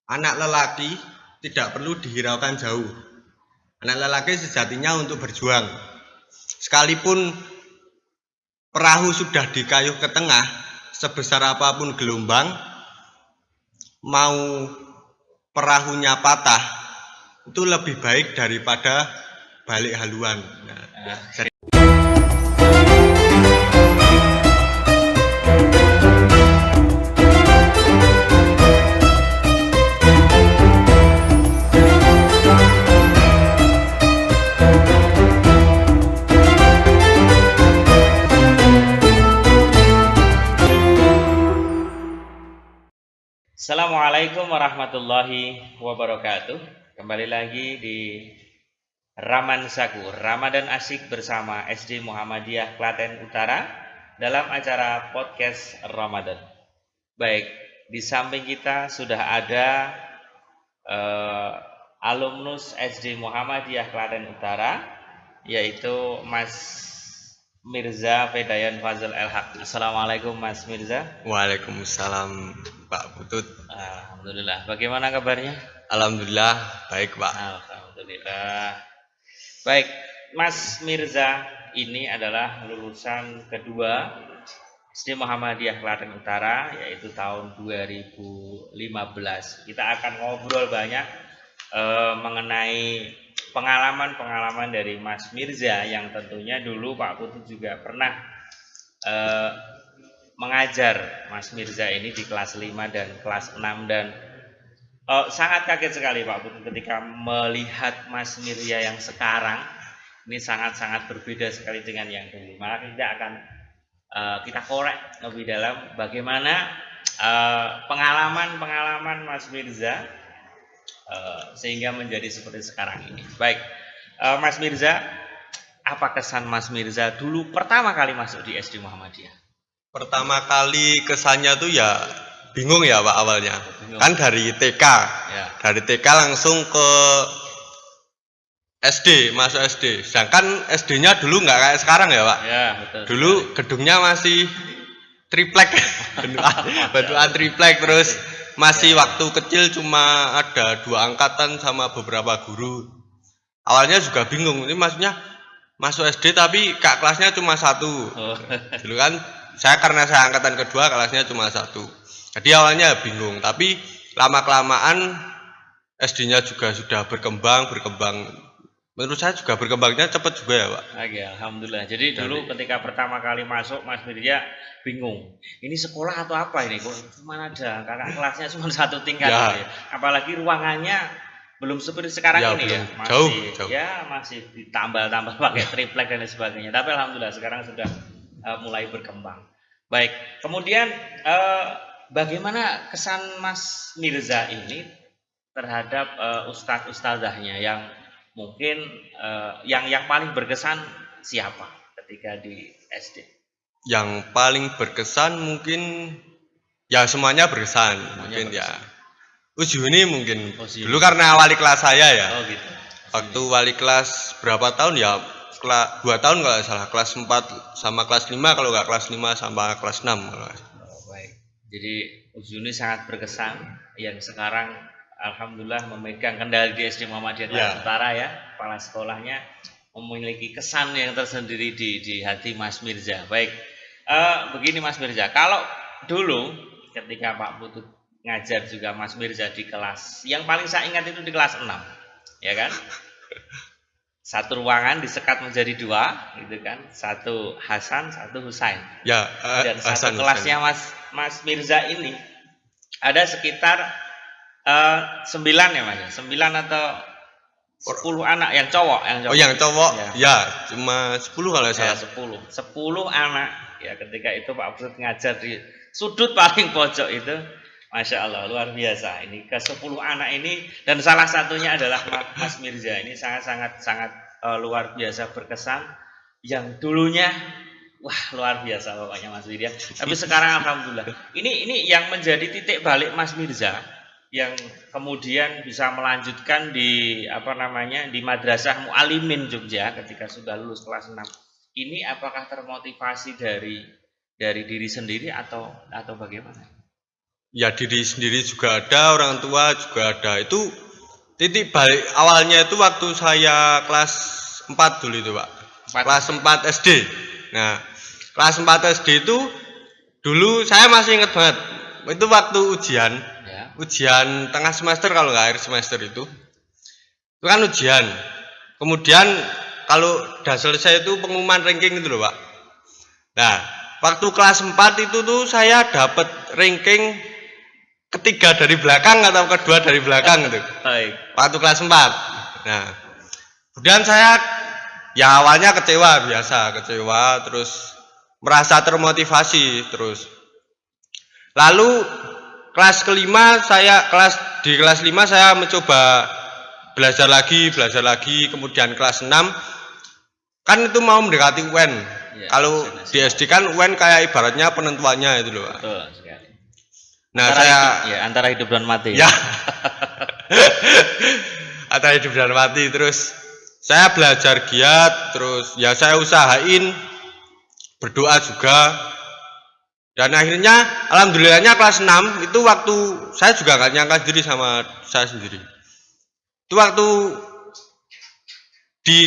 Anak lelaki tidak perlu dihiraukan jauh. Anak lelaki sejatinya untuk berjuang. Sekalipun perahu sudah dikayuh ke tengah, sebesar apapun gelombang, mau perahunya patah, itu lebih baik daripada balik haluan. Assalamualaikum warahmatullahi wabarakatuh. Kembali lagi di Raman Saku, Ramadan Asyik bersama SD Muhammadiyah Klaten Utara dalam acara podcast Ramadan. Baik, di samping kita sudah ada alumnus SD Muhammadiyah Klaten Utara, yaitu Mas Mirza Fedayan Fazl El-Haq. Assalamualaikum Mas Mirza. Waalaikumsalam Pak Putut. Alhamdulillah. Bagaimana kabarnya? Alhamdulillah baik Pak. Alhamdulillah. Baik, Mas Mirza ini adalah lulusan kedua SD Muhammadiyah Klaten Utara, yaitu tahun 2015. Kita akan ngobrol banyak mengenai pengalaman-pengalaman dari Mas Mirza yang tentunya dulu Pak Putut juga pernah mengajar Mas Mirza ini di kelas 5 dan kelas 6 dan sangat kaget sekali Pak Putut ketika melihat Mas Mirza yang sekarang ini sangat-sangat berbeda sekali dengan yang dulu. Maka kita akan kita korek lebih dalam bagaimana pengalaman-pengalaman Mas Mirza sehingga menjadi seperti sekarang ini. Baik, Mas Mirza, apa kesan Mas Mirza dulu pertama kali masuk di SD Muhammadiyah? Pertama kali kesannya tuh ya bingung ya Pak awalnya. Bingung. Kan dari TK. Ya. Dari TK langsung ke SD, masuk SD. Sedangkan SD-nya dulu nggak kayak sekarang ya Pak. Ya, betul. Dulu gedungnya masih triplek, bentukan triplek, terus masih waktu kecil cuma ada 2 angkatan sama beberapa guru. Awalnya juga bingung, ini maksudnya masuk SD tapi kak kelasnya cuma 1. Dulu kan karena saya angkatan kedua kelasnya cuma 1. Jadi awalnya bingung, tapi lama-kelamaan SD-nya juga sudah berkembang. Menurut saya juga berkembangnya cepat juga ya Pak. Oke, alhamdulillah. Jadi dulu ketika pertama kali masuk Mas Mirza bingung. Ini sekolah atau apa ini? Kok cuma ada kakak kelasnya cuma 1 tingkat ya. Ya. Apalagi ruangannya belum seperti sekarang ya, ini ya. Masih jauh. Ya masih ditambal-tambal pakai triplek dan sebagainya. Tapi alhamdulillah sekarang sudah mulai berkembang. Baik. Kemudian bagaimana kesan Mas Mirza ini terhadap ustadz-ustadzahnya yang mungkin yang paling berkesan siapa ketika di SD? Yang paling berkesan mungkin ya semuanya berkesan. Mungkin ya Usyuni mungkin. Dulu karena wali kelas saya ya. Oh gitu. Waktu wali kelas berapa tahun ya? 2 tahun kalau salah, kelas 4 sama kelas 5, kalau nggak kelas 5 sama kelas 6. Baik. Jadi Usyuni sangat berkesan yang sekarang alhamdulillah memegang kendali di SD Muhammadiyah Klaten Utara ya, kepala sekolahnya memiliki kesan yang tersendiri di hati Mas Mirza. Baik, begini Mas Mirza, kalau dulu ketika Pak Putut ngajar juga Mas Mirza di kelas, yang paling saya ingat itu di kelas 6, ya kan? 1 ruangan disekat menjadi 2, gitu kan? 1 Hasan, 1 Husain. Ya, dan Hasan, kelasnya Mas Mirza ini ada sekitar 9 ya Mas, 9 atau 10 anak yang cowok. Oh yang cowok, ya cuma 10 kalau saya. 10 anak ya. Ketika itu Pak Putut ngajar di sudut paling pojok itu, Masya Allah luar biasa. Ini ke 10 anak ini dan salah satunya adalah Mas Mirza ini sangat luar biasa berkesan. Yang dulunya wah luar biasa pokoknya Mas Mirza. Tapi sekarang alhamdulillah ini yang menjadi titik balik Mas Mirza yang kemudian bisa melanjutkan di di Madrasah Mu'alimin Jogja ketika sudah lulus kelas 6. Ini apakah termotivasi dari diri sendiri atau bagaimana? ya diri sendiri juga ada, orang tua juga ada. Itu titik balik awalnya itu waktu saya kelas 4 dulu itu, Pak. Kelas 4 SD. Nah, kelas 4 SD itu dulu saya masih ingat banget. Itu waktu ujian. Ya. Ujian tengah semester kalau nggak akhir semester itu. Itu kan ujian. Kemudian kalau udah selesai itu pengumuman ranking itu loh, Pak. Nah, waktu kelas 4 itu tuh saya dapat ranking ketiga dari belakang atau kedua dari belakang gitu. Baik. Waktu kelas 4. Nah, kemudian saya ya awalnya kecewa, biasa kecewa, terus merasa termotivasi terus. Lalu kelas kelima di kelas 5 saya mencoba belajar lagi, kemudian kelas 6 kan itu mau mendekati UN. Ya, kalau di SD kan UN kayak ibaratnya penentuannya itu loh. Betul sekali. Nah, antara hidup dan mati. Ya. Antara hidup dan mati. Terus saya belajar giat, terus ya saya usahain berdoa juga. Dan akhirnya alhamdulillahnya kelas 6 itu waktu saya juga gak nyangka diri sama saya sendiri. Itu waktu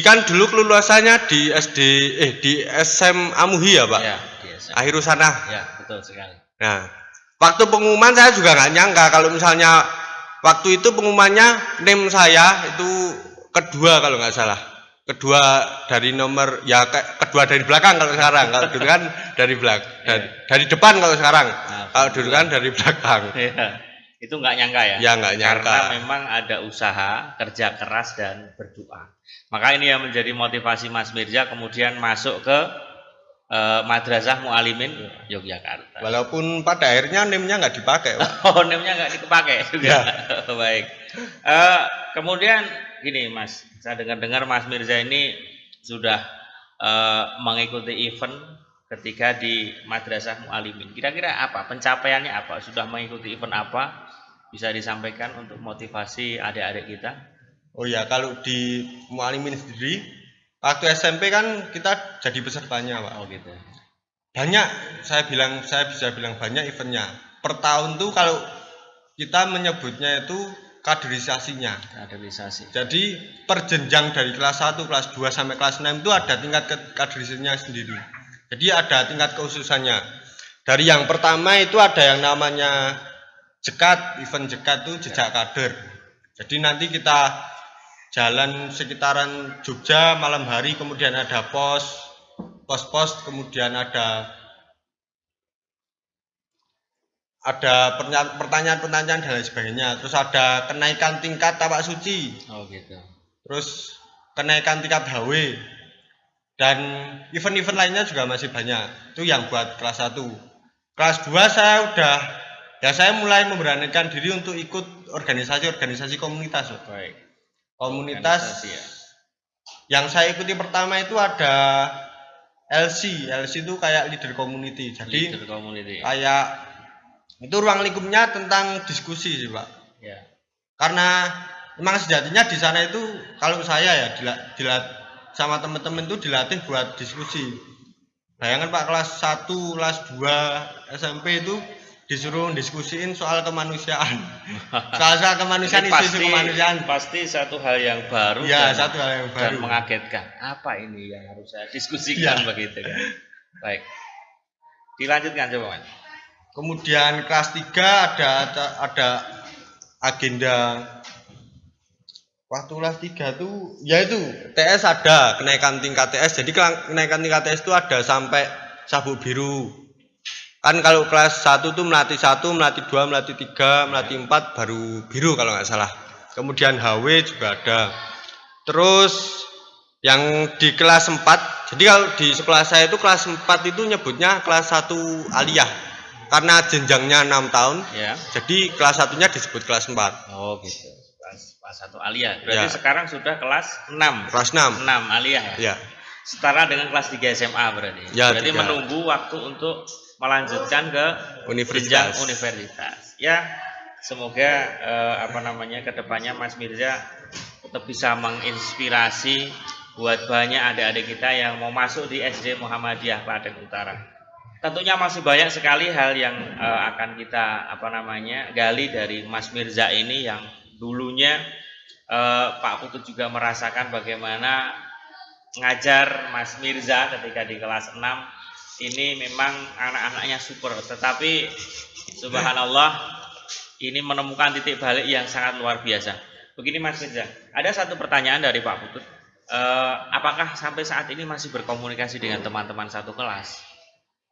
kan dulu kelulusannya di SMA Muhi ya, Pak. Ya, di SMA. Akhir sana. Ya, betul sekali. Nah, waktu pengumuman saya juga nggak nyangka kalau misalnya waktu itu pengumumannya NIM saya itu kedua kalau nggak salah. Kedua dari nomor ya kedua dari belakang kalau sekarang. Kalau dulu kan dari belakang, dari depan kalau sekarang. Kalau dulu kan dari belakang. Ya. Itu nggak nyangka ya? Ya nggak nyangka. Karena memang ada usaha, kerja keras dan berdoa. Maka ini yang menjadi motivasi Mas Mirza kemudian masuk ke Madrasah Mualimin Yogyakarta. Walaupun pada akhirnya NIM-nya nggak dipakai. Oh, NIM-nya nggak dipakai juga. Ya. Baik. Kemudian gini Mas, saya dengar-dengar Mas Mirza ini sudah mengikuti event ketika di Madrasah Mualimin. Kira-kira apa? Pencapaiannya apa? Sudah mengikuti event apa? Bisa disampaikan untuk motivasi adik-adik kita? Oh ya, kalau di Mualimin sendiri, waktu SMP kan kita jadi pesertanya, Pak. Oh gitu. Banyak, saya bisa bilang banyak eventnya. Per tahun tuh kalau kita menyebutnya itu kaderisasinya. Kaderisasi. Jadi per jenjang dari kelas 1, kelas 2 sampai kelas 6 itu ada tingkat kaderisasinya sendiri. Jadi ada tingkat kekhususannya. Dari yang pertama itu ada yang namanya jekat, event jekat itu jejak kader. Jadi nanti kita jalan sekitaran Jogja malam hari, kemudian ada pos, kemudian ada pertanyaan-pertanyaan dan lain sebagainya. Terus ada kenaikan tingkat tapak suci. Oh gitu. Terus kenaikan tingkat HW. Dan event-event lainnya juga masih banyak. Itu yang buat kelas 1. Kelas 2 saya mulai memberanikan diri untuk ikut organisasi komunitas. Baik. Komunitas ya. Yang saya ikuti pertama itu ada LC itu kayak leader community. Jadi leader community. Kayak itu ruang lingkupnya tentang diskusi sih, Pak. Ya. Karena memang sejatinya di sana itu kalau saya ya sama teman-teman itu dilatih buat diskusi. Bayangkan Pak, kelas 1, kelas 2 SMP itu disuruh diskusiin soal kemanusiaan. Soal kemanusiaan, isu kemanusiaan. Pasti satu hal yang baru. Ya, satu hal yang baru. Dan mengagetkan. Apa ini yang harus saya diskusikan begitu kan? Baik. Dilanjutkan coba, Mas. Kemudian kelas 3 ada agenda. Waktu kelas 3 tuh yaitu TS ada kenaikan tingkat TS. Jadi kenaikan tingkat TS itu ada sampai sabuk biru. Kan kalau kelas 1 tuh melati 1, melati 2, melati 3, melati 4 baru biru kalau nggak salah. Kemudian HW juga ada. Terus yang di kelas 4, jadi kalau di sekolah saya itu kelas 4 itu nyebutnya kelas 1 aliyah. Karena jenjangnya 6 tahun. Ya. Jadi kelas 1-nya disebut kelas 4. Oh gitu. Kelas 1 aliyah. Berarti ya. Sekarang sudah kelas 6. Kelas 6. 6 aliyah ya. Ya. Setara dengan kelas 3 SMA berarti. Ya, berarti 3. Menunggu waktu untuk melanjutkan ke jenjang universitas. Ya, semoga kedepannya Mas Mirza tetap bisa menginspirasi buat banyak adik-adik kita yang mau masuk di SD Muhammadiyah Klaten Utara. tentunya masih banyak sekali hal yang akan kita gali dari Mas Mirza ini, yang dulunya Pak Putut juga merasakan bagaimana ngajar Mas Mirza ketika di kelas 6 ini. Memang anak-anaknya super, tetapi subhanallah ini menemukan titik balik yang sangat luar biasa. Begini Mas Mirza, ada satu pertanyaan dari Pak Putut, apakah sampai saat ini masih berkomunikasi dengan teman-teman satu kelas?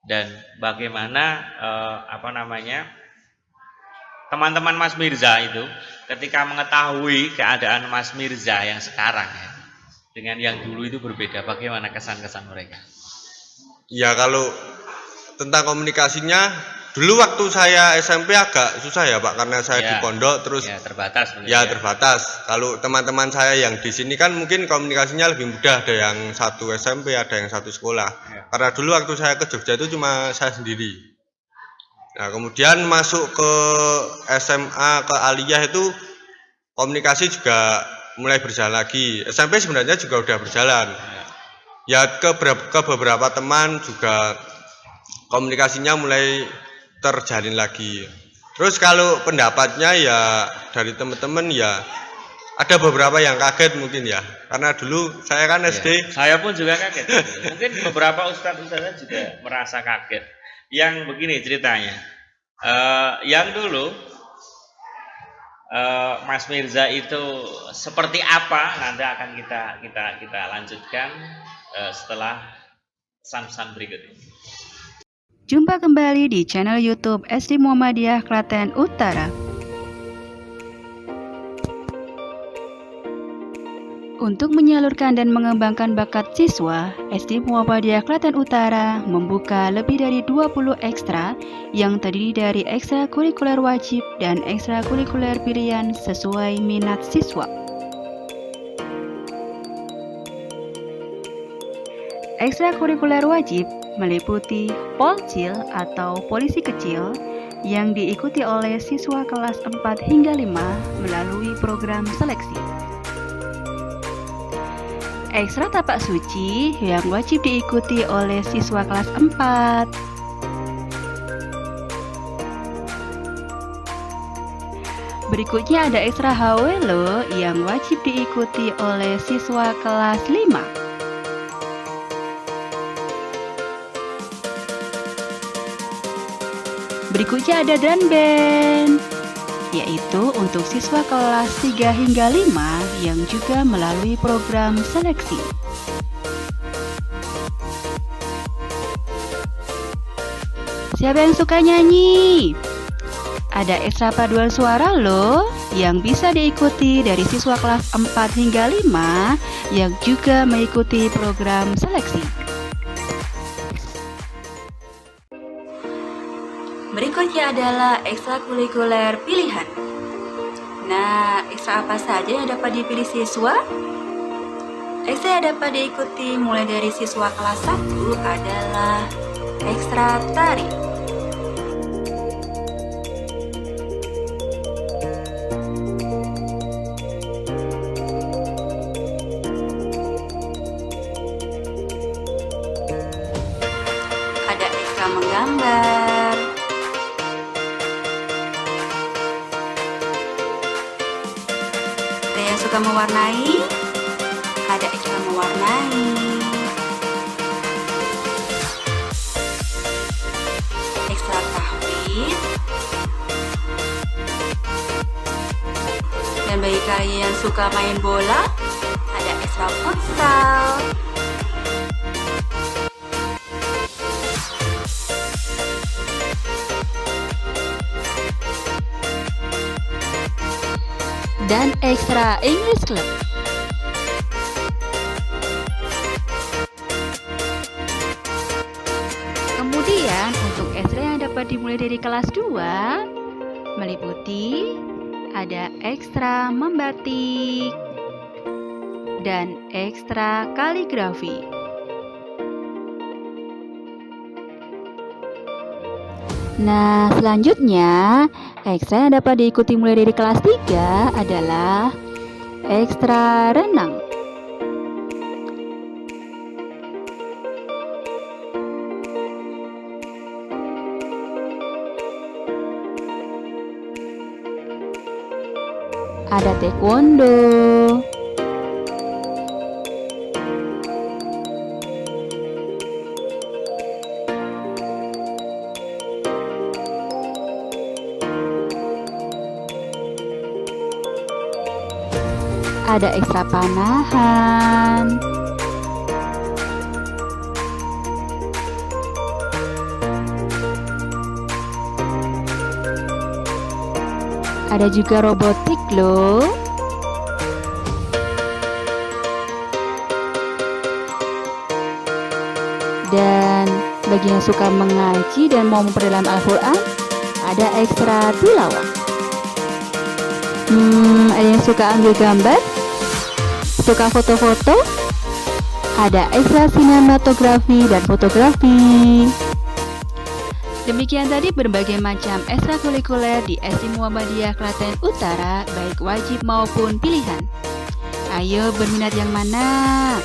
Dan bagaimana teman-teman Mas Mirza itu ketika mengetahui keadaan Mas Mirza yang sekarang ya, dengan yang dulu itu berbeda, bagaimana kesan-kesan mereka? Ya kalau tentang komunikasinya, dulu waktu saya SMP agak susah ya Pak, karena saya di pondok terus terbatas. Terbatas. Kalau teman-teman saya yang di sini kan mungkin komunikasinya lebih mudah, ada yang satu SMP, ada yang satu sekolah. Karena dulu waktu saya ke Jogja itu cuma saya sendiri. Nah kemudian masuk ke SMA, ke Aliyah itu komunikasi juga mulai berjalan lagi. SMP sebenarnya juga udah berjalan. Ya ke beberapa teman juga komunikasinya mulai terjalin lagi. Terus kalau pendapatnya ya dari teman-teman ya ada beberapa yang kaget mungkin ya, karena dulu saya kan SD. Saya pun juga kaget. Mungkin beberapa ustadz juga merasa kaget. Yang begini ceritanya, yang dulu Mas Mirza itu seperti apa, nanti akan kita lanjutkan setelah pesan-pesan berikut ini. Jumpa kembali di channel YouTube SD Muhammadiyah Klaten Utara. Untuk menyalurkan dan mengembangkan bakat siswa, SD Muhammadiyah Klaten Utara membuka lebih dari 20 ekstra yang terdiri dari ekstrakurikuler wajib dan ekstrakurikuler pilihan sesuai minat siswa. Ekstrakurikuler wajib meliputi Polcil atau polisi kecil yang diikuti oleh siswa kelas 4 hingga 5 melalui program seleksi. Ekstra tapak suci yang wajib diikuti oleh siswa kelas 4. Berikutnya ada ekstra hawelo yang wajib diikuti oleh siswa kelas 5. Berikutnya ada drum band, yaitu untuk siswa kelas 3 hingga 5 yang juga melalui program seleksi. Siapa yang suka nyanyi? Ada ekstra paduan suara loh yang bisa diikuti dari siswa kelas 4 hingga 5 yang juga mengikuti program seleksi. Berikutnya adalah ekstrakurikuler pilihan. Nah, ekstra apa saja yang dapat dipilih siswa? Ekstra yang dapat diikuti mulai dari siswa kelas 1 adalah ekstra tari. Ada ekstra menggambar. Yang suka mewarnai, ada ekstra mewarnai. Ekstra tahwid. Dan bagi kalian yang suka main bola, ada ekstra futsal. Dan ekstra English Club. Kemudian untuk ekstra yang dapat dimulai dari kelas 2 meliputi ada ekstra membatik dan ekstra kaligrafi. Nah, selanjutnya ekstra yang dapat diikuti mulai dari kelas 3 adalah ekstra renang. ada taekwondo, ada ekstra panahan, ada juga robotik loh. Dan bagi yang suka mengaji dan mau memperdalam Al-Quran, ada ekstra tilawah. Ada yang suka ambil gambar, suka foto-foto, ada ekstra sinematografi dan fotografi. Demikian tadi berbagai macam ekstrakurikuler di SD Muhammadiyah Klaten Utara, baik wajib maupun pilihan. Ayo berminat yang mana?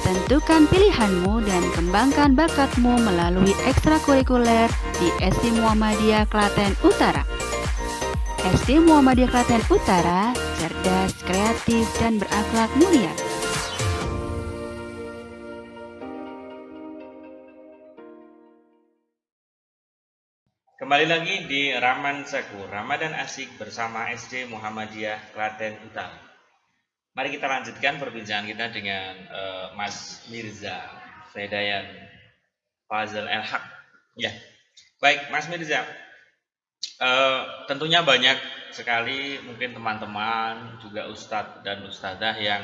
Tentukan pilihanmu dan kembangkan bakatmu melalui ekstrakurikuler di SD Muhammadiyah Klaten Utara. SD Muhammadiyah Klaten Utara, cerdas, kreatif, dan berakhlak mulia. Kembali lagi di Raman Saku, Ramadan Asik bersama SD Muhammadiyah Klaten Utara. Mari kita lanjutkan perbincangan kita dengan Mas Mirza Fedayan Fazal El-Haq. Ya, baik Mas Mirza. Tentunya banyak sekali mungkin teman-teman juga ustadz dan ustadzah yang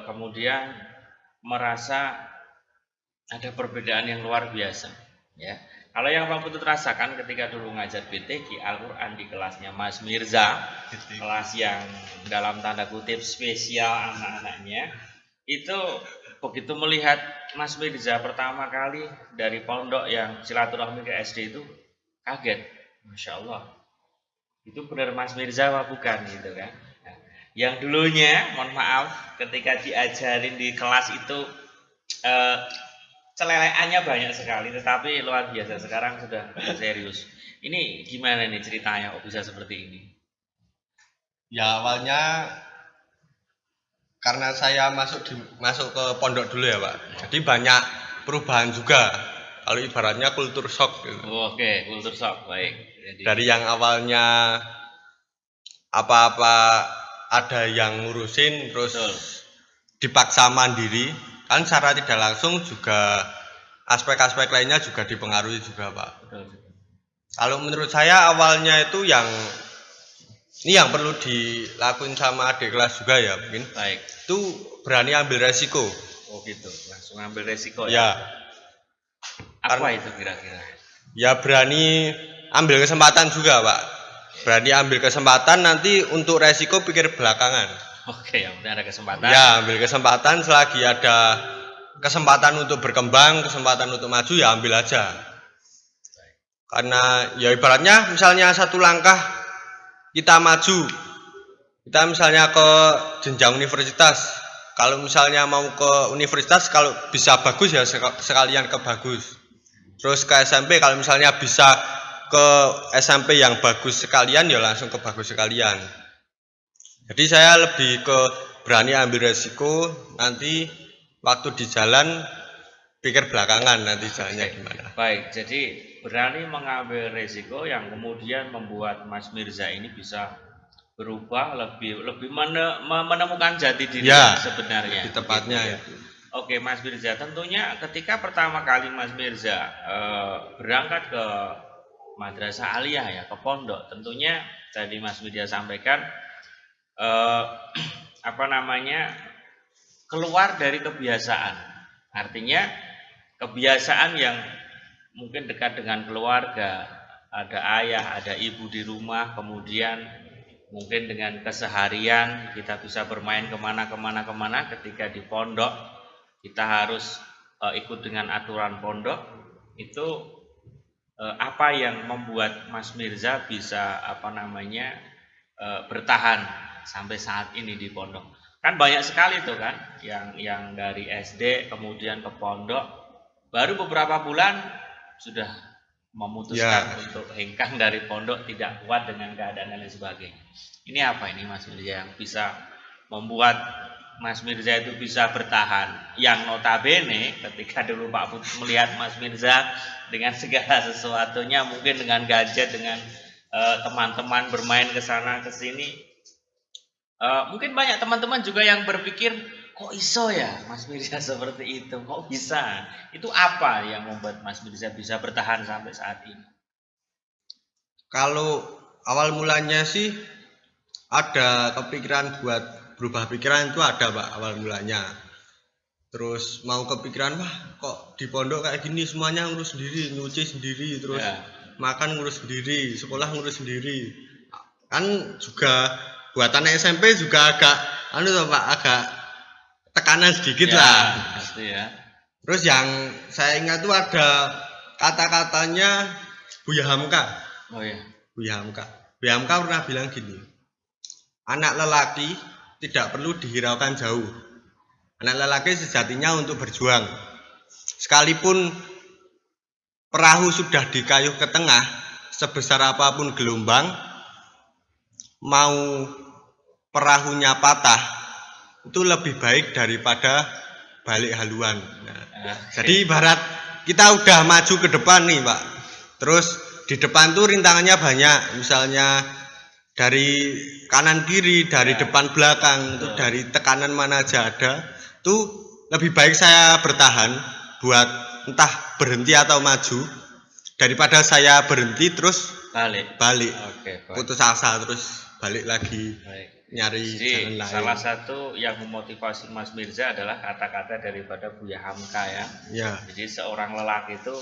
kemudian merasa ada perbedaan yang luar biasa. Ya, kalau yang Pak Putut rasakan ketika dulu ngajar BTQ Al-Quran di kelasnya Mas Mirza, kelas yang dalam tanda kutip spesial anak-anaknya, itu begitu melihat Mas Mirza pertama kali dari pondok yang silaturahmi ke SD itu kaget, Masya Allah, itu benar Mas Mirza apa bukan gitu kan? Nah, yang dulunya, mohon maaf, ketika diajarin di kelas itu celeleannya banyak sekali, tetapi luar biasa sekarang sudah serius. Ini gimana nih ceritanya kok bisa seperti ini? Ya awalnya karena saya masuk ke pondok dulu ya Pak. Jadi banyak perubahan juga. Kalau ibaratnya kultur shock gitu. Oke, kultur shock, baik. Jadi, dari yang awalnya apa-apa ada yang ngurusin terus betul. Dipaksa mandiri, kan secara tidak langsung juga aspek-aspek lainnya juga dipengaruhi juga Pak. Betul. Kalau menurut saya awalnya itu ini yang perlu dilakuin sama adik kelas juga ya mungkin. Baik. Itu berani ambil resiko. Oh gitu, langsung ambil resiko Ya. Apa itu kira-kira? Ya berani ambil kesempatan juga Pak. Berani ambil kesempatan, nanti untuk resiko pikir belakangan. Oke, yang penting ada kesempatan. Ya ambil kesempatan, selagi ada kesempatan untuk berkembang, kesempatan untuk maju ya ambil aja. Karena ya ibaratnya misalnya satu langkah kita maju, kita misalnya ke jenjang universitas. Kalau misalnya mau ke universitas, kalau bisa bagus ya sekalian ke bagus. Terus ke SMP, kalau misalnya bisa ke SMP yang bagus sekalian ya langsung ke bagus sekalian. Jadi saya lebih ke berani ambil resiko, nanti waktu di jalan pikir belakangan nanti jalannya gimana. Baik, jadi berani mengambil resiko yang kemudian membuat Mas Mirza ini bisa berubah, lebih menemukan jati diri Ya, sebenarnya. di tepatnya gitu, ya. itu. Oke Mas Mirza, tentunya ketika pertama kali Mas Mirza berangkat ke madrasah aliyah ya, ke pondok, tentunya tadi Mas Mirza sampaikan keluar dari kebiasaan. Artinya kebiasaan yang mungkin dekat dengan keluarga, ada ayah, ada ibu di rumah, kemudian mungkin dengan keseharian kita bisa bermain kemana. Ketika di pondok kita harus ikut dengan aturan pondok. Itu apa yang membuat Mas Mirza bisa bertahan sampai saat ini di pondok? Kan banyak sekali tuh kan yang dari SD kemudian ke pondok, baru beberapa bulan sudah memutuskan Ya. untuk hengkang dari pondok, tidak kuat dengan keadaan dan lain sebagainya. Ini apa ini Mas Mirza yang bisa membuat Mas Mirza itu bisa bertahan? Yang notabene ketika dulu Pak Put melihat Mas Mirza dengan segala sesuatunya, mungkin dengan gadget, dengan teman-teman bermain ke sana ke sini, mungkin banyak teman-teman juga yang berpikir, kok iso ya Mas Mirza seperti itu, kok bisa? Itu apa yang membuat Mas Mirza bisa bertahan sampai saat ini? Kalau awal mulanya sih ada kepikiran buat berubah pikiran, itu ada Pak awal mulanya. Terus mau kepikiran, wah kok di pondok kayak gini semuanya ngurus sendiri, nyuci sendiri, terus Ya. makan ngurus sendiri, sekolah ngurus sendiri. Kan juga buat anak SMP juga agak Pak, agak tekanan sedikit Ya, lah. pasti ya. Terus yang saya ingat tuh ada kata-katanya Buya Hamka. Oh ya. Buya Hamka. Buya Hamka pernah bilang gini, anak lelaki tidak perlu dihiraukan jauh. Anak lelaki sejatinya untuk berjuang. Sekalipun perahu sudah dikayuh ke tengah, sebesar apapun gelombang, mau perahunya patah, itu lebih baik daripada balik haluan. Nah, jadi ibarat kita udah maju ke depan nih Pak, terus di depan tuh rintangannya banyak, misalnya dari kanan kiri, dari depan belakang, itu dari tekanan mana aja ada, tuh lebih baik saya bertahan buat entah berhenti atau maju daripada saya berhenti terus Balik. Oke, baik. putus asa terus balik lagi Baik. nyari Jadi jalan lain. salah satu yang memotivasi Mas Mirza adalah kata-kata daripada Buya Hamka ya. Ya, Jadi seorang lelaki itu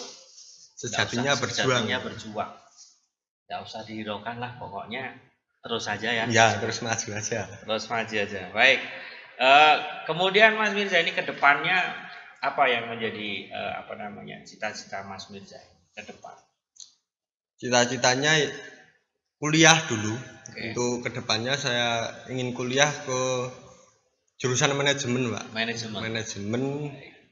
sejatinya berjuang. berjuang. Tidak usah dihiraukan lah, pokoknya terus saja ya. Ya, terus maju aja. Terus maju aja. Baik. Kemudian Mas Mirza ini ke depannya apa yang menjadi cita-cita Mas Mirza ke depan? Cita-citanya kuliah dulu. Oke. Untuk kedepannya saya ingin kuliah ke jurusan manajemen Pak. Manajemen. Manajemen,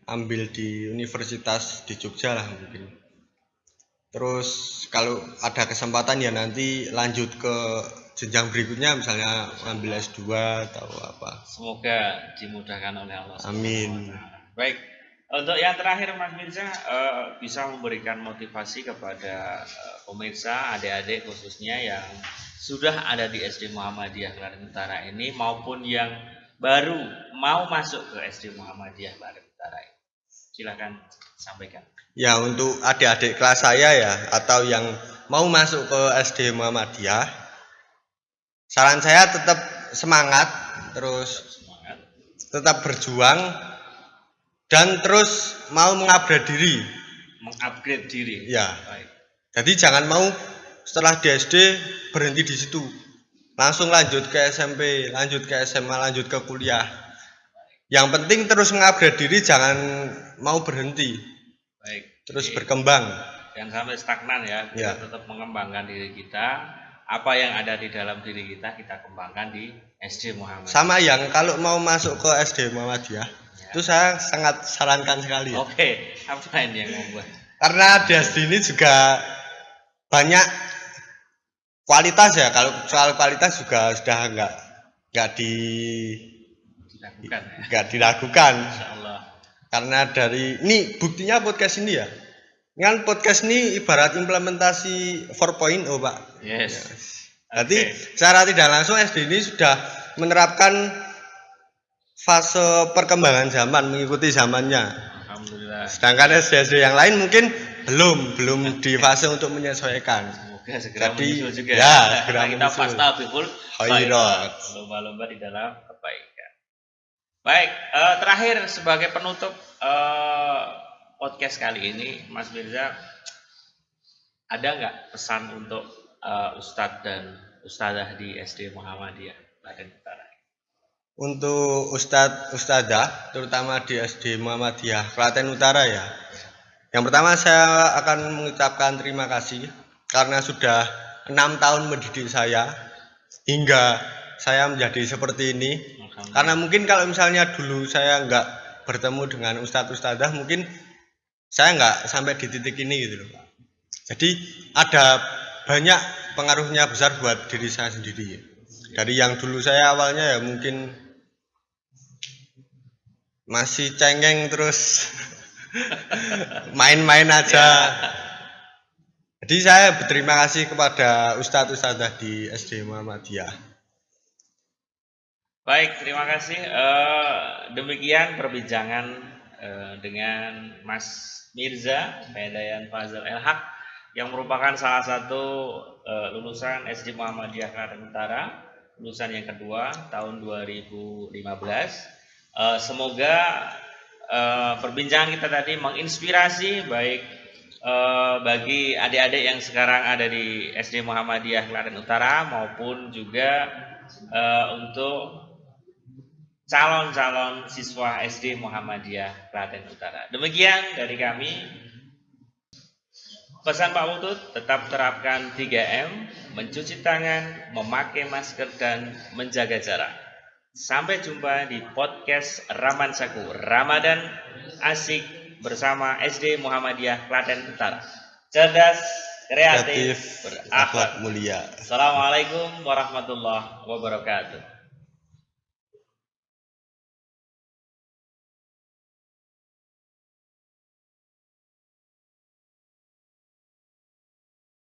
ambil di universitas di Jogja lah mungkin. Terus kalau ada kesempatan ya nanti lanjut ke jenjang berikutnya, misalnya ambil S2 atau apa. Semoga dimudahkan oleh Allah. Amin. Baik. Untuk yang terakhir Mas Mirza bisa memberikan motivasi kepada pemirsa, adik-adik khususnya yang sudah ada di SD Muhammadiyah Klaten Utara ini maupun yang baru mau masuk ke SD Muhammadiyah Klaten Utara ini. Silakan sampaikan. Ya, untuk adik-adik kelas saya ya, atau yang mau masuk ke SD Muhammadiyah, saran saya tetap semangat, terus Semangat. tetap berjuang, dan terus mau mengupgrade diri. Mengupgrade diri. Ya, Baik. jadi jangan mau setelah di SD berhenti di situ, langsung lanjut ke SMP, lanjut ke SMA, lanjut ke kuliah. Yang penting terus mengupgrade diri, jangan mau berhenti, Baik. terus Jadi, berkembang. jangan sampai stagnan ya. Kita Ya. tetap mengembangkan diri kita. Apa yang ada di dalam diri kita kembangkan di SD Muhammadiyah. Sama yang kalau mau masuk ke SD Muhammadiyah, itu saya sangat sarankan sekali ya. Oke, apa ini yang membuat? Karena di SD ini juga banyak kualitas ya. Kalau soal kualitas juga sudah nggak Dilakukan ya. nggak diragukan. Insya Allah. Karena dari ini buktinya podcast ini ya. Kan podcast ini ibarat implementasi 4.0 Pak. Yes. Jadi Oke. secara tidak langsung SD ini sudah menerapkan fase perkembangan zaman, mengikuti zamannya. Alhamdulillah. Sedangkan SD yang lain mungkin belum di fase untuk menyesuaikan. Semoga segera Jadi, menyusul juga. ya, segera Karena kita menyusul. fastabihul Khairat. lomba-lomba di dalam kebaikan. Baik, terakhir sebagai penutup podcast kali ini, Mas Mirza, ada nggak pesan untuk Ustadz dan Ustadzah di SD Muhammadiyah Klaten Utara? Untuk Ustadzah, terutama di SD Muhammadiyah Klaten Utara ya. Yang pertama saya akan mengucapkan terima kasih karena sudah 6 tahun mendidik saya hingga saya menjadi seperti ini. Karena mungkin kalau misalnya dulu saya nggak bertemu dengan Ustadz Ustadzah, mungkin saya nggak sampai di titik ini gitu loh Pak. Jadi ada banyak pengaruhnya besar buat diri saya sendiri. Dari yang dulu saya awalnya ya mungkin masih cengeng terus main-main aja. Jadi saya berterima kasih kepada Ustadz-Ustadzah di SD Muhammadiyah. Baik, terima kasih. Demikian perbincangan dengan Mas Mirza Medayan Fazal El-Haq yang merupakan salah satu lulusan SD Muhammadiyah Klaten Utara, lulusan yang kedua tahun 2015. Semoga perbincangan kita tadi menginspirasi baik bagi adik-adik yang sekarang ada di SD Muhammadiyah Klaten Utara maupun juga untuk calon-calon siswa SD Muhammadiyah Klaten Utara. Demikian dari kami. Pesan Pak Putut, tetap terapkan 3M, mencuci tangan, memakai masker, dan menjaga jarak. Sampai jumpa di podcast Ramansaku Ramadan Asik bersama SD Muhammadiyah Klaten Utara. Cerdas, kreatif, Akhlak mulia. Assalamualaikum warahmatullahi wabarakatuh.